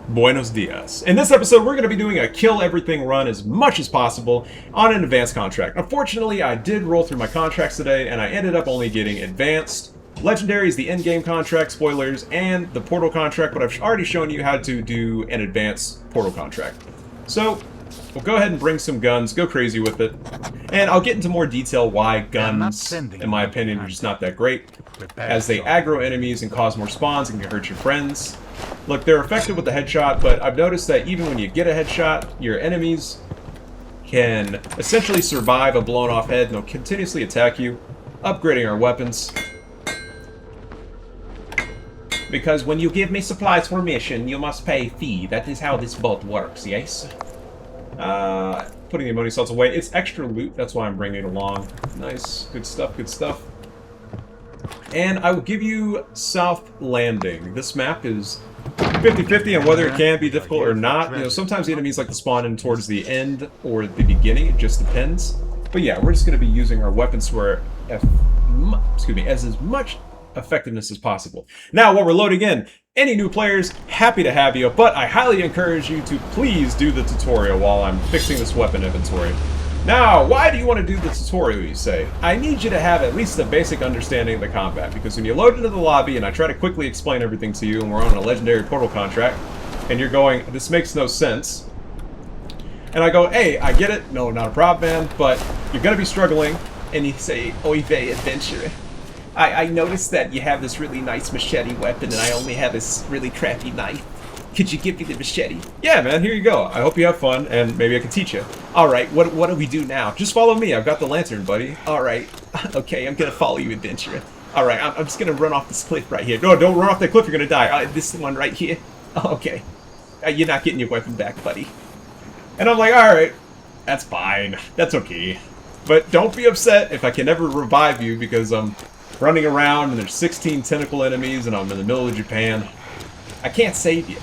Buenos dias. In this episode, we're going to be doing a kill everything run as much as possible on an advanced contract. Unfortunately, I did roll through my contracts today, and I ended up only getting advanced. Legendary is the in-game contract, spoilers, and the portal contract, but I've already shown you how to do an advanced portal contract. So, we'll go ahead and bring some guns, go crazy with it, and I'll get into more detail why guns, in my opinion, are just not that great, as they aggro enemies and cause more spawns and can hurt your friends. Look, they're effective with the headshot, but I've noticed that even when you get a headshot, your enemies can essentially survive a blown off head and they'll continuously attack you. Upgrading our weapons. Because when you give me supplies for a mission, you must pay a fee. That is how this boat works, yes? Putting the ammonia salts away. It's extra loot, that's why I'm bringing it along. Nice, good stuff, good stuff. And I will give you South Landing. This map is 50-50 on whether it can be difficult or not. You know, sometimes the enemies like to spawn in towards the end or the beginning. It just depends. But yeah, we're just going to be using our weapons for as much effectiveness as possible. Now, while we're loading in, any new players, happy to have you, but I highly encourage you to please do the tutorial while I'm fixing this weapon inventory. Now, why do you want to do the tutorial, you say? I need you to have at least a basic understanding of the combat, because when you load into the lobby and I try to quickly explain everything to you and we're on a legendary portal contract, and you're going, this makes no sense, and I go, hey, I get it, no, not a problem, man, but you're going to be struggling, and you say, oy vey, adventurer. I noticed that you have this really nice machete weapon and I only have this really crappy knife. Could you give me the machete? Yeah, man, here you go. I hope you have fun, and maybe I can teach you. Alright, what do we do now? Just follow me. I've got the lantern, buddy. Alright. Okay, I'm gonna follow you, adventurer. Alright, I'm just gonna run off this cliff right here. No, don't run off that cliff, you're gonna die. This one right here. Oh, okay. You're not getting your weapon back, buddy. And I'm like, alright. That's fine. That's okay. But don't be upset if I can never revive you, because I'm running around and there's 16 tentacle enemies and I'm in the middle of Japan. I can't save you.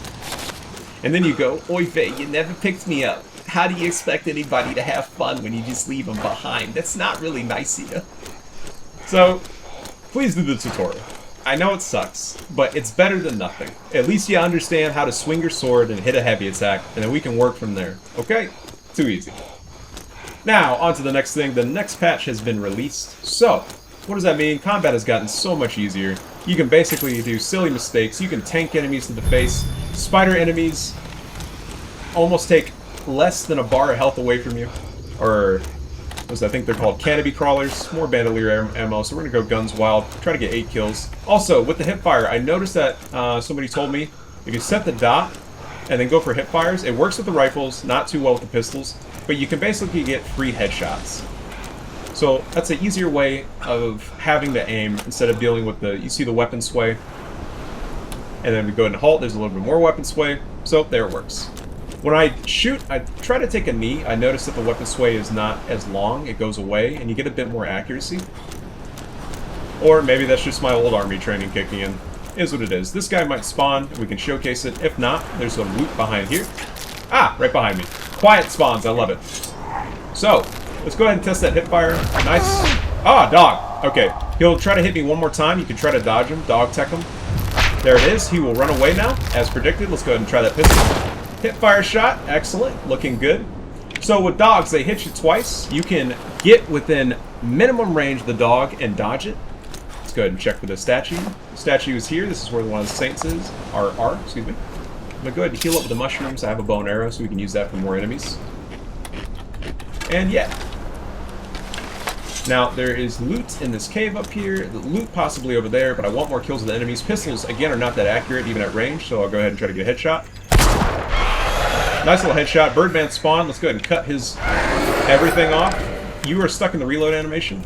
And then you go, oy vey, you never picked me up. How do you expect anybody to have fun when you just leave them behind? That's not really nice of you. So, please do the tutorial. I know it sucks, but it's better than nothing. At least you understand how to swing your sword and hit a heavy attack, and then we can work from there. Okay? Too easy. Now, on to the next thing. The next patch has been released. So, what does that mean? Combat has gotten so much easier. You can basically do silly mistakes. You can tank enemies to the face. Spider enemies almost take less than a bar of health away from you. Or, I think they're called canopy crawlers. More bandolier ammo, so we're going to go guns wild. Try to get 8 kills. Also, with the hipfire, I noticed that somebody told me if you set the dot and then go for hipfires, it works with the rifles, not too well with the pistols, but you can basically get free headshots. So that's an easier way of having to aim instead of dealing with you see the weapon sway. And then we go ahead and halt, there's a little bit more weapon sway. So there it works. When I shoot, I try to take a knee. I notice that the weapon sway is not as long, it goes away, and you get a bit more accuracy. Or maybe that's just my old army training kicking in. Is what it is. This guy might spawn, and we can showcase it. If not, there's a loot behind here. Ah, right behind me. Quiet spawns, I love it. So, let's go ahead and test that hipfire. Nice. Ah, dog. Okay. He'll try to hit me one more time. You can try to dodge him. Dog tech him. There it is. He will run away now, as predicted. Let's go ahead and try that pistol. Hipfire shot. Excellent. Looking good. So with dogs, they hit you twice. You can get within minimum range of the dog and dodge it. Let's go ahead and check for the statue. The statue is here. This is where one of the saints is. Excuse me. I'm going to go ahead and heal up with the mushrooms. I have a bow and arrow, so we can use that for more enemies. And yeah. Now, there is loot in this cave up here, the loot possibly over there, but I want more kills with the enemies. Pistols, again, are not that accurate, even at range, so I'll go ahead and try to get a headshot. Nice little headshot. Birdman spawn. Let's go ahead and cut his everything off. You are stuck in the reload animation.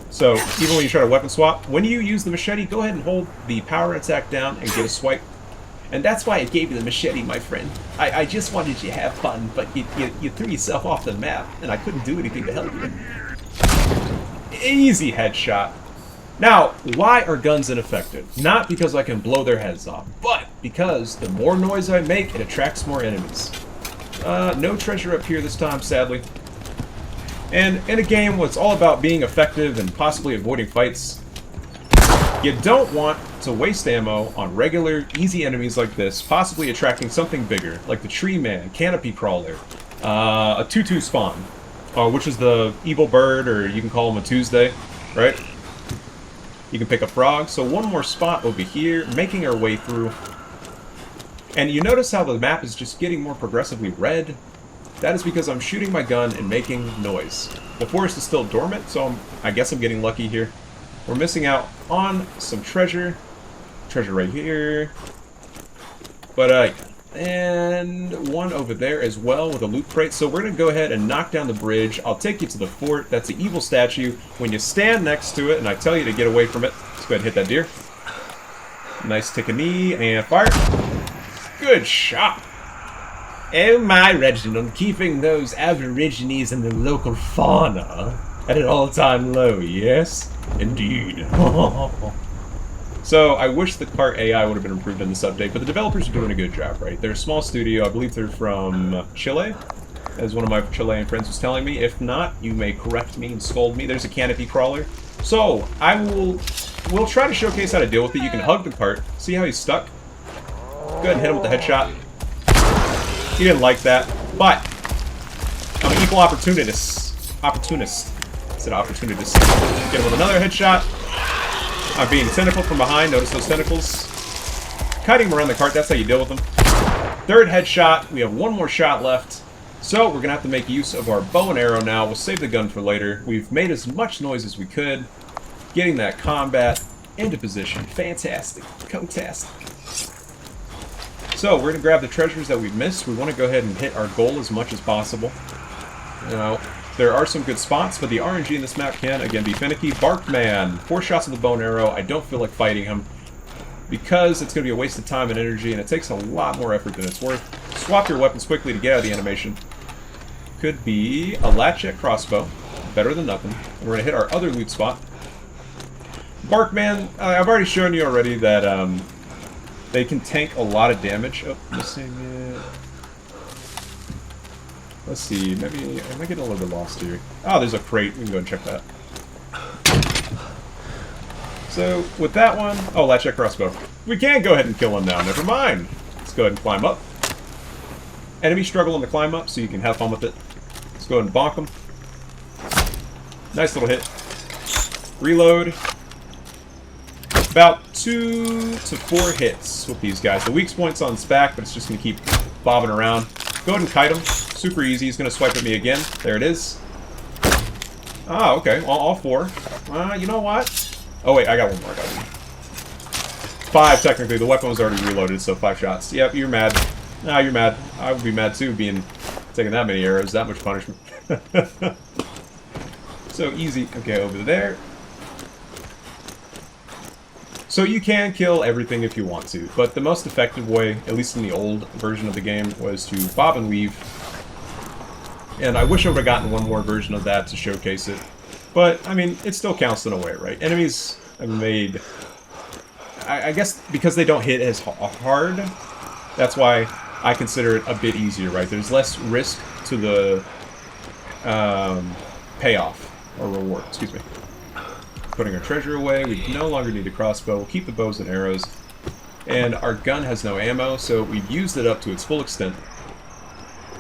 So, even when you try to weapon swap, when you use the machete, go ahead and hold the power attack down and get a swipe. And that's why I gave you the machete, my friend. I just wanted you to have fun, but you threw yourself off the map, and I couldn't do anything to help you. Easy headshot. Now, why are guns ineffective? Not because I can blow their heads off, but because the more noise I make, it attracts more enemies. No treasure up here this time, sadly. And in a game where it's all about being effective and possibly avoiding fights, you don't want to waste ammo on regular, easy enemies like this, possibly attracting something bigger, like the Tree Man, Canopy Crawler, a 2-2 spawn, which is the evil bird, or you can call him a Tuesday, right? You can pick a frog. So one more spot over here, making our way through. And you notice how the map is just getting more progressively red? That is because I'm shooting my gun and making noise. The forest is still dormant, so I guess I'm getting lucky here. We're missing out on some treasure. Treasure right here. But, and one over there as well with a loot crate. So we're going to go ahead and knock down the bridge. I'll take you to the fort. That's the evil statue. When you stand next to it and I tell you to get away from it, let's go ahead and hit that deer. Nice take a knee and fire. Good shot. Oh my, Reginald, keeping those aborigines and the local fauna at an all-time low, yes? Indeed. So, I wish the cart AI would have been improved in this update, but the developers are doing a good job, right? They're a small studio. I believe they're from Chile, as one of my Chilean friends was telling me. If not, you may correct me and scold me. There's a canopy crawler. So, we'll try to showcase how to deal with it. You can hug the cart. See how he's stuck? Go ahead and hit him with the headshot. He didn't like that, but I'm an equal opportunist. I said opportunist. Get him with another headshot. I'm being tentacled from behind. Notice those tentacles. Kiting him around the cart, that's how you deal with them. Third headshot. We have one more shot left. So we're going to have to make use of our bow and arrow now. We'll save the gun for later. We've made as much noise as we could. Getting that combat into position. Fantastic. Fantastic. So, we're going to grab the treasures that we've missed. We want to go ahead and hit our goal as much as possible. You know, there are some good spots, but the RNG in this map can, again, be finicky. Barkman, 4 shots of the bow and arrow. I don't feel like fighting him because it's going to be a waste of time and energy, and it takes a lot more effort than it's worth. Swap your weapons quickly to get out of the animation. Could be a latchet crossbow. Better than nothing. And we're going to hit our other loot spot. Barkman, I've already shown you already that, they can tank a lot of damage. Oh, missing it. Let's see, maybe I might get a little bit lost here. Oh, there's a crate. We can go and check that. So, with that one... Oh, latchet crossbow. We can go ahead and kill him now. Never mind. Let's go ahead and climb up. Enemy struggling to climb up, so you can have fun with it. Let's go ahead and bonk him. Nice little hit. Reload. About 2 to 4 hits with these guys. The weak point's on his back, but it's just going to keep bobbing around. Go ahead and kite him. Super easy. He's going to swipe at me again. There it is. Ah, okay. Well, all 4. You know what? Oh, wait. I got one more. 5, technically. The weapon was already reloaded, so 5 shots. Yep, you're mad. Ah, you're mad. I would be mad, too, taking that many arrows. That much punishment. So easy. Okay, over there. So you can kill everything if you want to, but the most effective way, at least in the old version of the game, was to bob and weave. And I wish I would have gotten one more version of that to showcase it. But, I mean, it still counts in a way, right? Enemies have made... I guess because they don't hit as hard, that's why I consider it a bit easier, right? There's less risk to the payoff, or reward, excuse me. Putting our treasure away, we no longer need a crossbow, we'll keep the bows and arrows. And our gun has no ammo, so we've used it up to its full extent.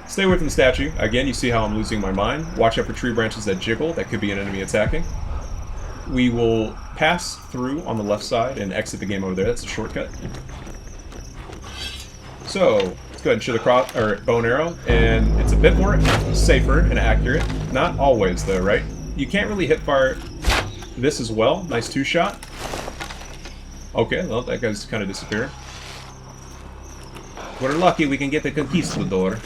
Stay away from the statue. Again, you see how I'm losing my mind. Watch out for tree branches that jiggle, that could be an enemy attacking. We will pass through on the left side and exit the game over there, that's a shortcut. So, let's go ahead and shoot the bow and arrow, and it's a bit more safer and accurate. Not always though, right? You can't really hip fire this as well. Nice 2-shot. Okay, well, that guy's kind of disappearing. We're lucky we can get the conquistador.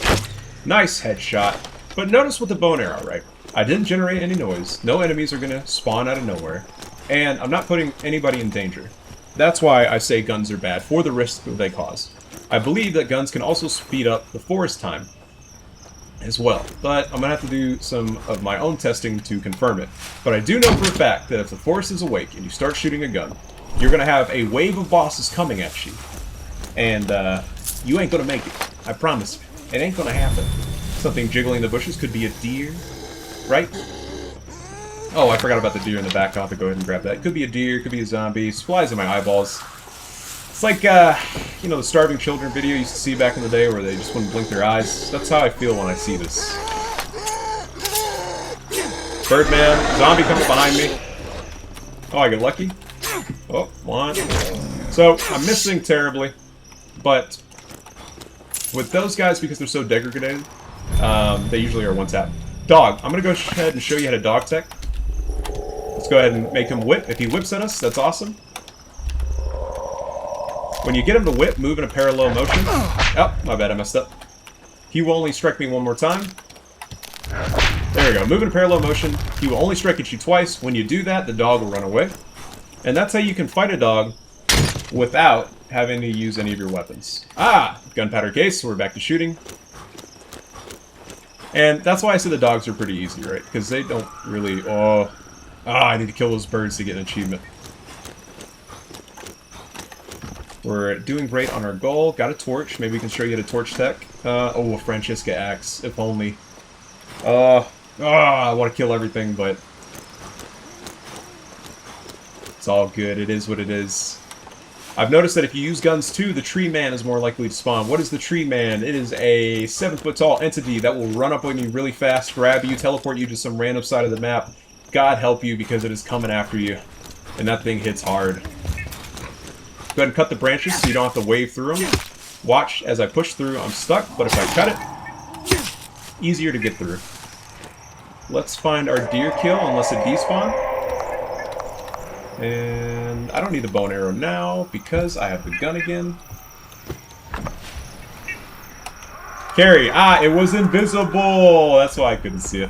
Nice headshot. But notice with the bow and arrow, right? I didn't generate any noise. No enemies are going to spawn out of nowhere. And I'm not putting anybody in danger. That's why I say guns are bad, for the risk that they cause. I believe that guns can also speed up the forest time as well, but I'm going to have to do some of my own testing to confirm it. But I do know for a fact that if the forest is awake and you start shooting a gun, you're going to have a wave of bosses coming at you. And you ain't going to make it. I promise you. It ain't going to happen. Something jiggling in the bushes could be a deer, right? Oh, I forgot about the deer in the back. I'll have to go ahead and grab that. Could be a deer, could be a zombie. Flies in my eyeballs. It's like, you know, the starving children video you used to see back in the day where they just wouldn't blink their eyes. That's how I feel when I see this. Birdman, zombie comes behind me. Oh, I get lucky. Oh, one. So, I'm missing terribly, but with those guys, because they're so degraded, they usually are one tap. Dog. I'm going to go ahead and show you how to dog tech. Let's go ahead and make him whip. If he whips at us, that's awesome. When you get him to whip, move in a parallel motion. Oh, my bad, I messed up. He will only strike me one more time. There we go. Move in a parallel motion. He will only strike at you twice. When you do that, the dog will run away. And that's how you can fight a dog without having to use any of your weapons. Ah! Gunpowder case, so we're back to shooting. And that's why I say the dogs are pretty easy, right? Because they don't really... Oh, I need to kill those birds to get an achievement. We're doing great on our goal. Got a torch. Maybe we can show you how to torch tech. Oh, a Francesca axe. If only. I want to kill everything, but... It's all good. It is what it is. I've noticed that if you use guns too, the tree man is more likely to spawn. What is the tree man? It is a 7-foot-tall entity that will run up on you really fast, grab you, teleport you to some random side of the map. God help you, because it is coming after you. And that thing hits hard. Go ahead and cut the branches so you don't have to wave through them. Watch, as I push through, I'm stuck, but if I cut it, easier to get through. Let's find our deer kill, unless it despawn. And I don't need the bow and arrow now, because I have the gun again. Carry! Ah, it was invisible! That's why I couldn't see it.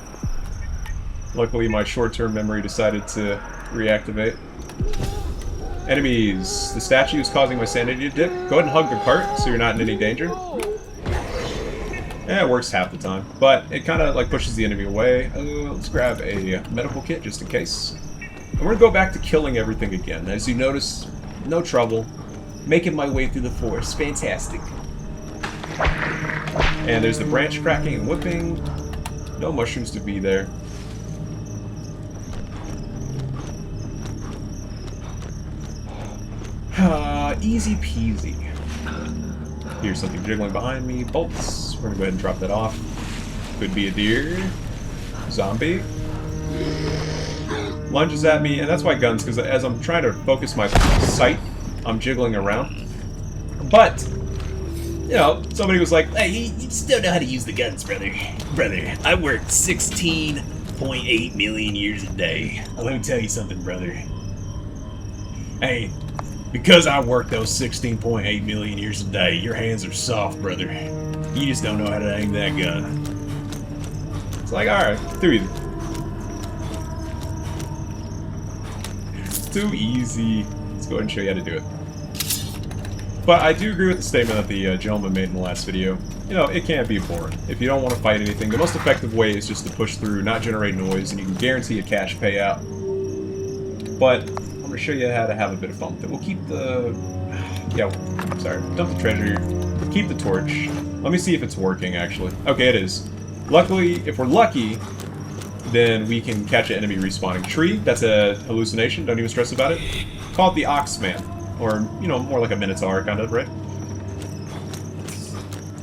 Luckily, my short-term memory decided to reactivate. Enemies. The statue is causing my sanity to dip. Go ahead and hug the cart so you're not in any danger. Yeah, it works half the time, but it kind of like pushes the enemy away. Let's grab a medical kit just in case. And we're going to go back to killing everything again. As you notice, no trouble. Making my way through the forest. Fantastic. And there's the branch cracking and whipping. No mushrooms to be there. Easy peasy. Here's something jiggling behind me. Bolts. We're going to go ahead and drop that off. Could be a deer. Zombie. Lunges at me, and that's why guns, because as I'm trying to focus my sight, I'm jiggling around. But, you know, somebody was like, hey, you just don't know how to use the guns, brother. Brother, I worked 16.8 million years a day. Let me tell you something, brother. Hey, because I worked those 16.8 million years a day, your hands are soft, brother. You just don't know how to aim that gun. It's like, alright, too easy. Too easy. Let's go ahead and show you how to do it. But I do agree with the statement that the gentleman made in the last video. You know, it can be boring. If you don't want to fight anything, the most effective way is just to push through, not generate noise, and you can guarantee a cash payout. But I'm going to show you how to have a bit of fun with it. We'll keep the... Yeah, sorry. Dump the treasure. Keep the torch. Let me see if it's working, actually. Okay, it is. Luckily, if we're lucky, then we can catch an enemy respawning. Tree, that's a hallucination. Don't even stress about it. Call it the Oxman. Or, you know, more like a Minotaur, kind of, right?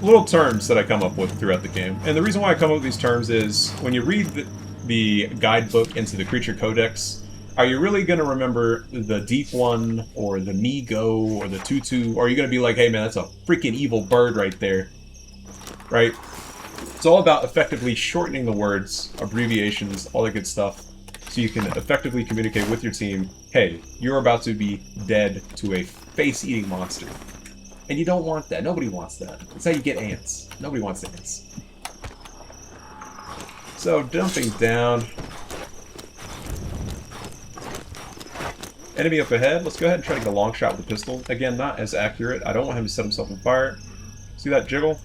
Little terms that I come up with throughout the game. And the reason why I come up with these terms is, when you read the guidebook into the Creature Codex, are you really going to remember the Deep One, or the Me-Go, or the Tutu? Or are you going to be like, hey man, that's a freaking evil bird right there? Right? It's all about effectively shortening the words, abbreviations, all that good stuff, so you can effectively communicate with your team, hey, you're about to be dead to a face-eating monster. And you don't want that. Nobody wants that. That's how you get ants. Nobody wants ants. So, dumping down. Enemy up ahead. Let's go ahead and try to get a long shot with the pistol. Again, not as accurate. I don't want him to set himself on fire. See that jiggle?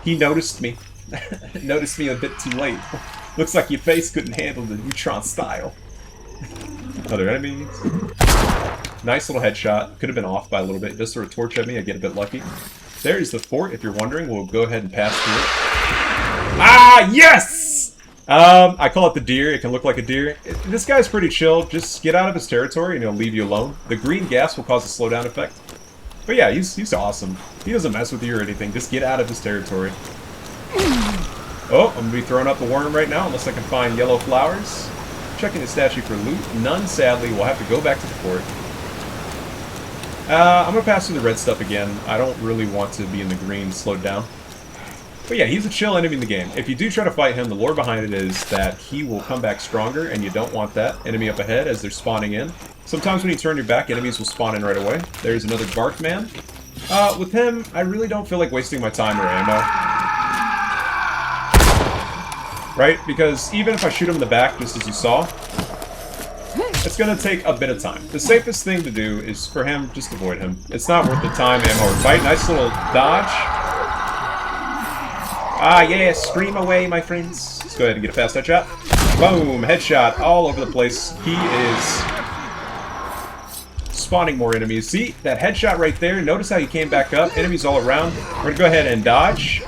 He noticed me. Noticed me a bit too late. Looks like your face couldn't handle the neutron style. Other enemies. Nice little headshot. Could have been off by a little bit. Just throw a torch at me. I get a bit lucky. There's the fort. If you're wondering, we'll go ahead and pass through it. Ah, yes! I call it the deer. It can look like a deer. This guy's pretty chill. Just get out of his territory and he'll leave you alone. The green gas will cause a slowdown effect. But yeah, he's awesome. He doesn't mess with you or anything. Just get out of his territory. Oh, I'm going to be throwing up the worm right now unless I can find yellow flowers. Checking the statue for loot. None, sadly. We'll have to go back to the fort. I'm going to pass through the red stuff again. I don't really want to be in the green slowed down. But yeah, he's a chill enemy in the game. If you do try to fight him, the lore behind it is that he will come back stronger, and you don't want that enemy up ahead as they're spawning in. Sometimes when you turn your back, enemies will spawn in right away. There's another Bark Man. With him, I really don't feel like wasting my time or ammo. Right? Because even if I shoot him in the back, just as you saw, it's going to take a bit of time. The safest thing to do is for him, just avoid him. It's not worth the time, ammo, or fight. Nice little dodge. Ah, yeah, scream away, my friends. Let's go ahead and get a fast headshot. Boom, headshot all over the place. He is spawning more enemies. See, that headshot right there, notice how he came back up. Enemies all around. We're going to go ahead and dodge.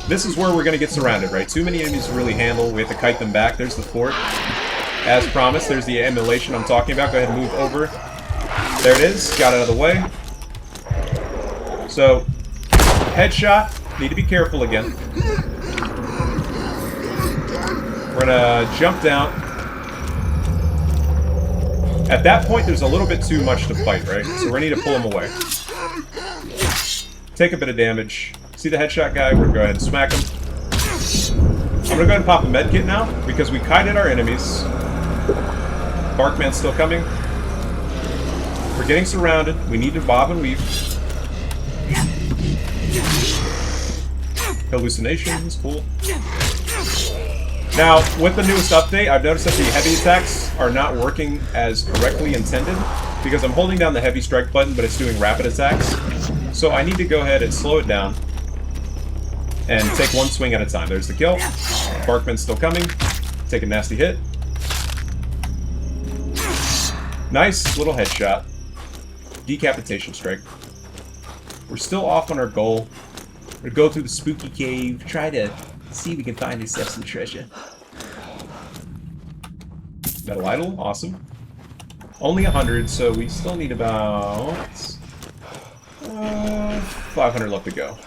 This is where we're going to get surrounded, right? Too many enemies to really handle. We have to kite them back. There's the fort. As promised, there's the emulation I'm talking about. Go ahead and move over. There it is. Got it out of the way. So, headshot. Need to be careful again. We're gonna jump down. At that point, there's a little bit too much to fight, right? So we're gonna need to pull him away. Take a bit of damage. See the headshot guy? We're gonna go ahead and smack him. I'm gonna go ahead and pop a medkit now, because we kited our enemies. Barkman's still coming. We're getting surrounded. We need to bob and weave. Hallucinations, cool. Now, with the newest update, I've noticed that the heavy attacks are not working as correctly intended, because I'm holding down the heavy strike button, but it's doing rapid attacks. So I need to go ahead and slow it down, and take one swing at a time. There's the kill. Barkman's still coming. Take a nasty hit. Nice little headshot. Decapitation strike. We're still off on our goal. We're gonna go through the spooky cave, try to see if we can find ourselves some treasure. Metal idol, awesome. Only 100, so we still need about 500 left to go.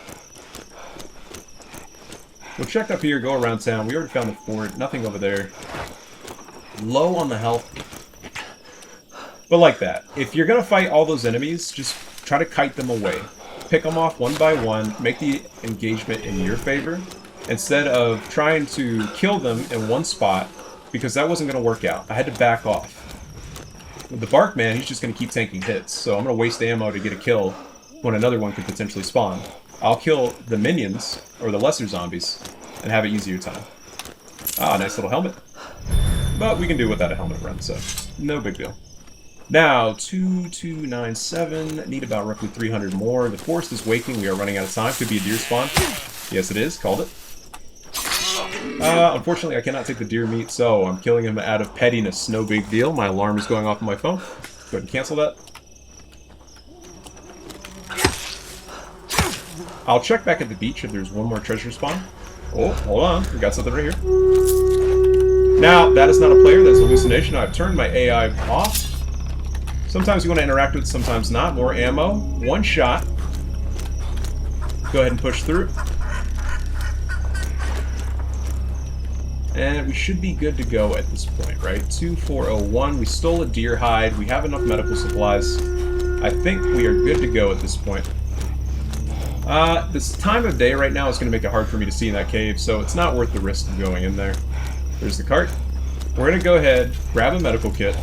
We'll check up here, go around town. We already found the fort, nothing over there. Low on the health. But like that, if you're gonna fight all those enemies, just try to kite them away. Pick them off one by one, make the engagement in your favor, instead of trying to kill them in one spot, because that wasn't going to work out. I had to back off. With the Barkman, he's just going to keep tanking hits, so I'm going to waste ammo to get a kill when another one could potentially spawn. I'll kill the minions, or the lesser zombies, and have an easier time. Ah, nice little helmet. But we can do without a helmet run, so no big deal. Now, 2297, need about roughly 300 more. The forest is waking, we are running out of time. Could be a deer spawn. Yes it is, called it. Unfortunately I cannot take the deer meat, so I'm killing him out of pettiness. No big deal, my alarm is going off on my phone. Go ahead and cancel that. I'll check back at the beach if there's one more treasure spawn. Oh, hold on, we got something right here. Now, that is not a player, that's a hallucination. I've turned my AI off. Sometimes you want to interact with it, sometimes not. More ammo. One shot. Go ahead and push through. And we should be good to go at this point, right? 2401. We stole a deer hide. We have enough medical supplies. I think we are good to go at this point. This time of day right now is going to make it hard for me to see in that cave, so it's not worth the risk of going in there. There's the cart. We're going to go ahead, grab a medical kit,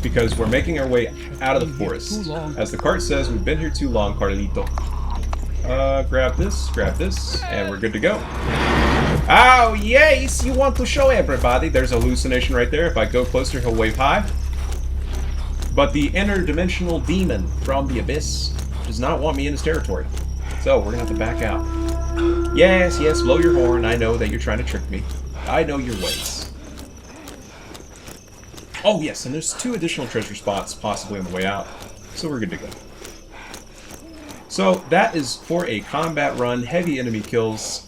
because we're making our way out of the forest. As the cart says, we've been here too long, Carlito. Grab this, and we're good to go. Oh, yes! You want to show everybody. There's a hallucination right there. If I go closer, he'll wave high. But the interdimensional demon from the abyss does not want me in his territory. So, we're gonna have to back out. Yes, yes, blow your horn. I know that you're trying to trick me. I know your ways. Oh yes, and there's 2 additional treasure spots possibly on the way out, so we're good to go. So that is for a combat run, heavy enemy kills.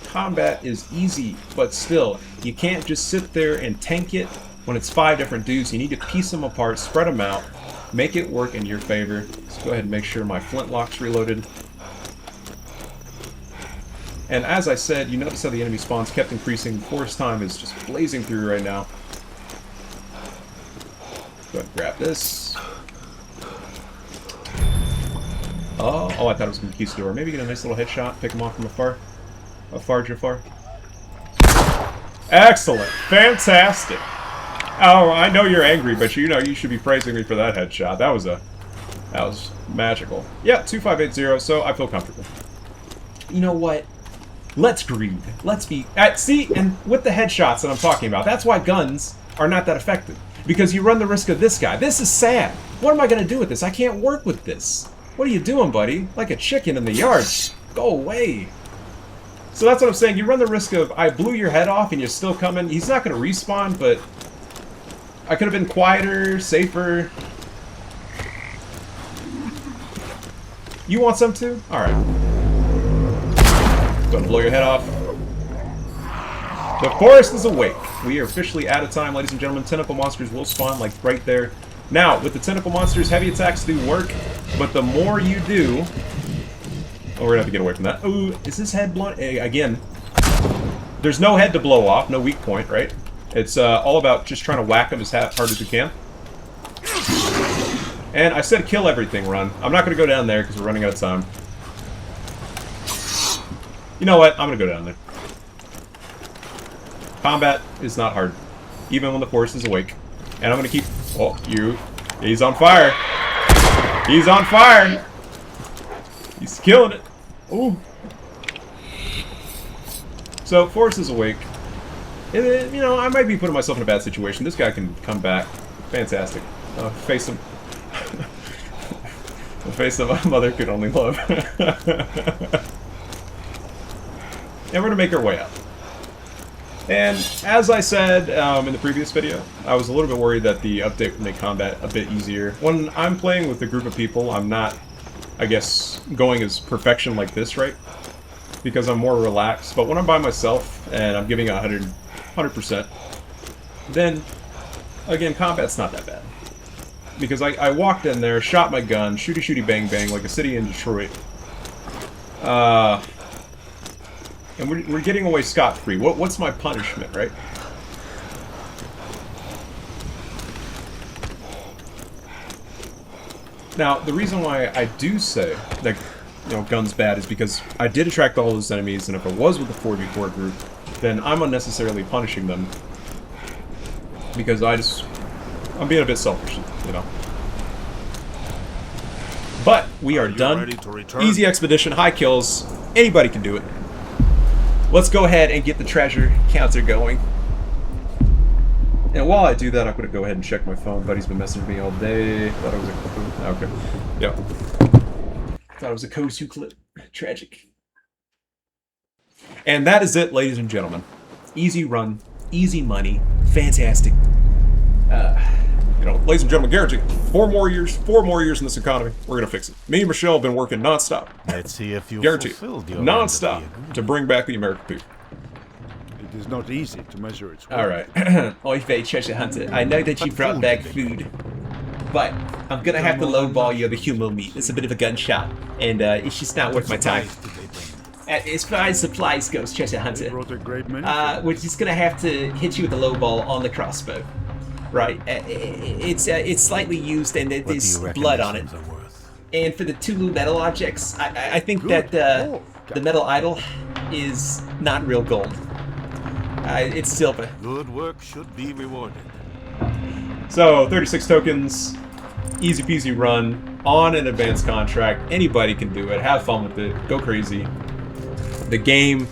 Combat is easy, but still, you can't just sit there and tank it when it's 5 different dudes. You need to piece them apart, spread them out, make it work in your favor. Let's go ahead and make sure my flintlock's reloaded. And as I said, you notice how the enemy spawns kept increasing. Forest time is just blazing through right now. Go ahead and grab this. Oh, I thought it was going to Conquistador. Maybe get a nice little headshot, pick him off from afar. Jafar. Excellent. Fantastic. Oh, I know you're angry, but you know you should be praising me for that headshot. That was magical. Yeah, 2580, so I feel comfortable. You know what? Let's grieve. Let's be... see, and with the headshots that I'm talking about, that's why guns are not that effective. Because you run the risk of this guy. This is sad. What am I going to do with this? I can't work with this. What are you doing, buddy? Like a chicken in the yard. Go away. So that's what I'm saying. You run the risk of, I blew your head off and you're still coming. He's not going to respawn, but I could have been quieter, safer. You want some too? Alright. Don't blow your head off. The forest is awake. We are officially out of time, ladies and gentlemen. Tentacle monsters will spawn, like, right there. Now, with the tentacle monsters, heavy attacks do work, but the more you do... Oh, we're gonna have to get away from that. Ooh, is this head blown? Again, there's no head to blow off, no weak point, right? It's all about just trying to whack them as hard as you can. And I said kill everything, run. I'm not gonna go down there because we're running out of time. You know what? I'm gonna go down there. Combat is not hard, even when the forest is awake. And I'm gonna keep... Oh, he's on fire! He's on fire! He's killing it! Ooh! So, forest is awake. And, you know, I might be putting myself in a bad situation. This guy can come back. Fantastic. Face him. The face of my mother could only love. And we're gonna make our way up. And as I said in the previous video, I was a little bit worried that the update would make combat a bit easier. When I'm playing with a group of people, I'm not, I guess, going as perfection like this, right? Because I'm more relaxed. But when I'm by myself and I'm giving 100%, then, again, combat's not that bad. Because I walked in there, shot my gun, shooty shooty bang bang, like a city in Detroit. And we're getting away scot-free. What's my punishment, right? Now, the reason why I do say that, you know, gun's bad is because I did attract all those enemies, and if it was with the 4v4 group, then I'm unnecessarily punishing them. Because I'm being a bit selfish, you know. But we are done. Easy expedition, high kills. Anybody can do it. Let's go ahead and get the treasure counter going. And while I do that, I'm going to go ahead and check my phone. Buddy's been messaging me all day. Thought it was a... Okay. Yep. Thought it was a Kosu clip. Tragic. And that is it, ladies and gentlemen. Easy run. Easy money. Fantastic. You know, ladies and gentlemen, guarantee 4 more years in this economy, we're going to fix it. Me and Michelle have been working non-stop. Let's see if you guarantee fulfilled your non-stop to bring back the American people. It is not easy to measure its worth. Alright. Oi, Faye Treasure Hunter, I know that you brought back food, but I'm going to have to lowball you the human meat. It's a bit of a gunshot, and it's just not worth my time. As far as supplies goes, Treasure Hunter, we're just going to have to hit you with the lowball on the crossbow. Right, it's slightly used and there's blood on it. And for the Cthulhu metal objects, I think that the metal idol is not real gold. It's silver. Good work should be rewarded. So 36 tokens, easy peasy run on an advanced contract. Anybody can do it. Have fun with it. Go crazy. The game,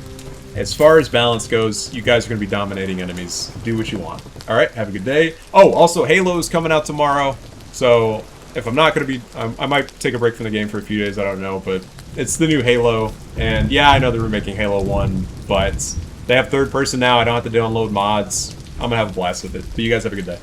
as far as balance goes, you guys are going to be dominating enemies. Do what you want. Alright, have a good day. Oh, also, Halo is coming out tomorrow. So, if I'm not going to be... I might take a break from the game for a few days, I don't know. But it's the new Halo. And yeah, I know they're remaking Halo 1. But they have third person now. I don't have to download mods. I'm going to have a blast with it. But you guys have a good day.